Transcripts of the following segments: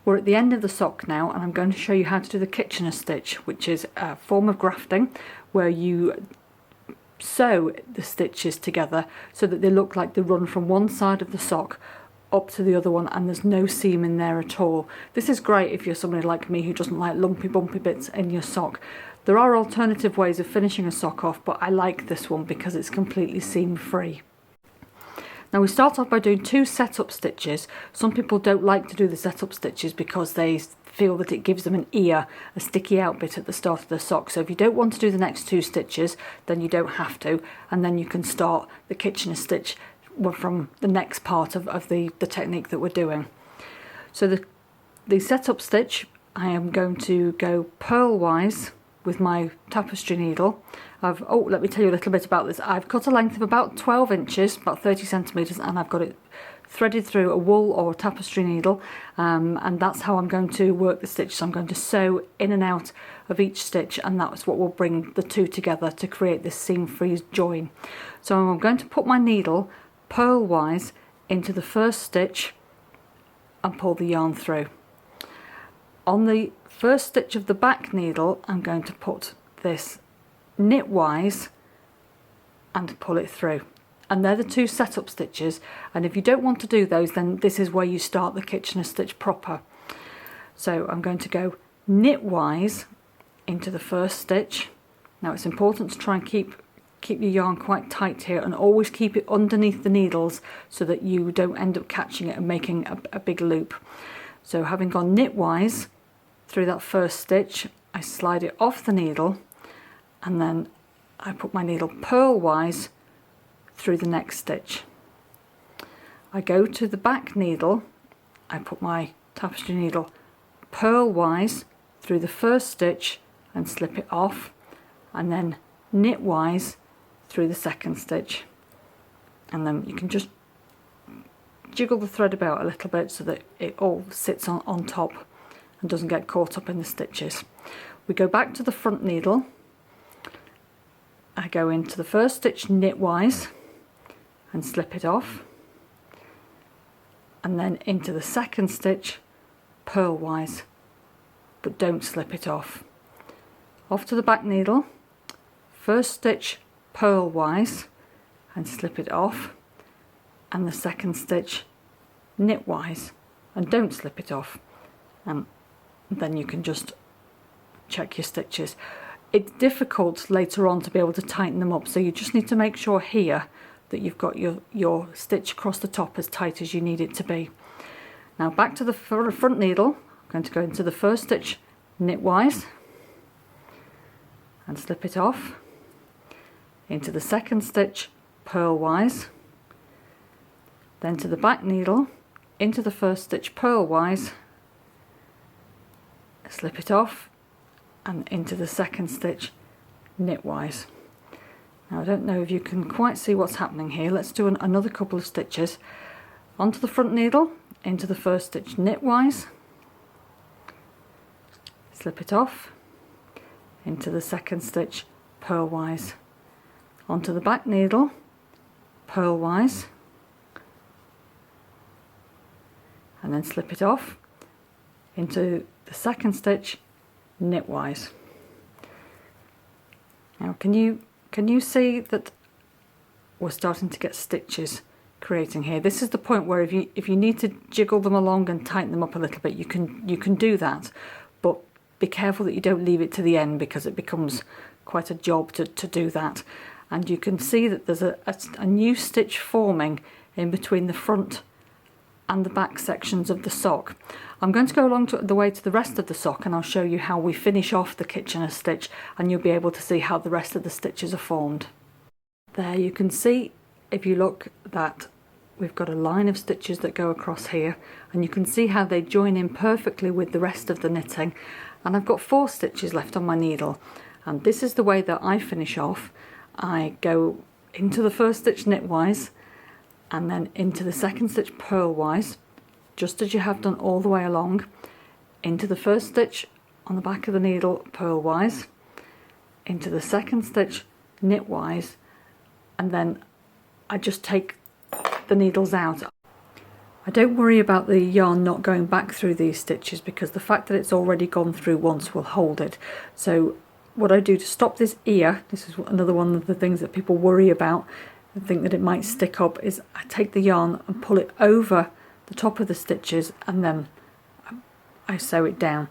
We're at the end of the sock now, and I'm going to show you how to do the Kitchener stitch, which is a form of grafting where you sew the stitches together so that they look like they run from one side of the sock up to the other one, and there's no seam in there at all. This is great if you're somebody like me who doesn't like lumpy bumpy bits in your sock. There are alternative ways of finishing a sock off, but I like this one because it's completely seam free. Now we start off by doing 2 setup stitches. Some people don't like to do the setup stitches because they feel that it gives them an ear, a sticky out bit at the start of the sock. So if you don't want to do the next 2 stitches, then you don't have to, and then you can start the Kitchener stitch from the next part of the technique that we're doing. So the setup stitch, I am going to go purlwise with my tapestry needle. Let me tell you a little bit about this. I've cut a length of about 12 inches, about 30 centimetres, and I've got it threaded through a wool or a tapestry needle, and that's how I'm going to work the stitch. So I'm going to sew in and out of each stitch, and that's what will bring the 2 together to create this seam-free join. So I'm going to put my needle purlwise into the first stitch and pull the yarn through. On the first stitch of the back needle, I'm going to put this knitwise and pull it through. And they're the 2 setup stitches, and if you don't want to do those, then this is where you start the Kitchener stitch proper. So I'm going to go knitwise into the first stitch. Now it's important to try and keep your yarn quite tight here, and always keep it underneath the needles so that you don't end up catching it and making a big loop. So having gone knitwise through that first stitch, I slide it off the needle, and then I put my needle purlwise through the next stitch. I go to the back needle, I put my tapestry needle purlwise through the first stitch and slip it off, and then knitwise through the second stitch, and then you can just jiggle the thread about a little bit so that it all sits on top and doesn't get caught up in the stitches. We go back to the front needle, I go into the first stitch knitwise and slip it off, and then into the second stitch purlwise, but don't slip it off. Off to the back needle, first stitch purlwise and slip it off, and the second stitch knitwise and don't slip it off, and then you can just check your stitches. It's difficult later on to be able to tighten them up, so you just need to make sure here that you've got your stitch across the top as tight as you need it to be. Now back to the front needle, I'm going to go into the first stitch knitwise and slip it off, into the second stitch purlwise, then to the back needle, into the first stitch purlwise, slip it off, and into the second stitch knitwise. Now I don't know if you can quite see what's happening here. Let's do another couple of stitches. Onto the front needle, into the first stitch knitwise, slip it off, into the second stitch purlwise, onto the back needle, purlwise, and then slip it off, into the second stitch knitwise. Now can you see that we're starting to get stitches creating here? This is the point where if you need to jiggle them along and tighten them up a little bit, you can do that, but be careful that you don't leave it to the end, because it becomes quite a job to do that. And you can see that there's a new stitch forming in between the front and the back sections of the sock. I'm going to go along the way to the rest of the sock, and I'll show you how we finish off the Kitchener stitch, and you'll be able to see how the rest of the stitches are formed. There you can see, if you look, that we've got a line of stitches that go across here, and you can see how they join in perfectly with the rest of the knitting. And I've got 4 stitches left on my needle, and this is the way that I finish off. I go into the first stitch knitwise, and then into the second stitch purlwise, just as you have done all the way along, into the first stitch on the back of the needle purlwise, into the second stitch knitwise, and then I just take the needles out. I don't worry about the yarn not going back through these stitches because the fact that it's already gone through once will hold it. So what I do to stop this ear, this is another one of the things that people worry about and think that it might stick up, is I take the yarn and pull it over the top of the stitches and then I sew it down.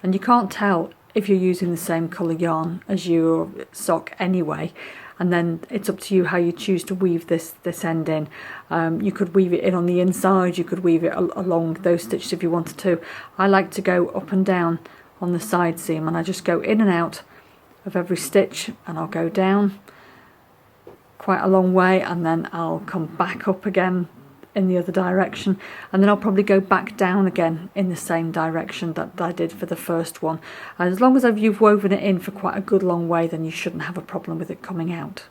And you can't tell if you're using the same colour yarn as your sock anyway, and then it's up to you how you choose to weave this end in. You could weave it in on the inside, you could weave it along those stitches if you wanted to. I like to go up and down on the side seam, and I just go in and out of every stitch, and I'll go down quite a long way and then I'll come back up again in the other direction, and then I'll probably go back down again in the same direction that I did for the first one. And as long as you've woven it in for quite a good long way, then you shouldn't have a problem with it coming out.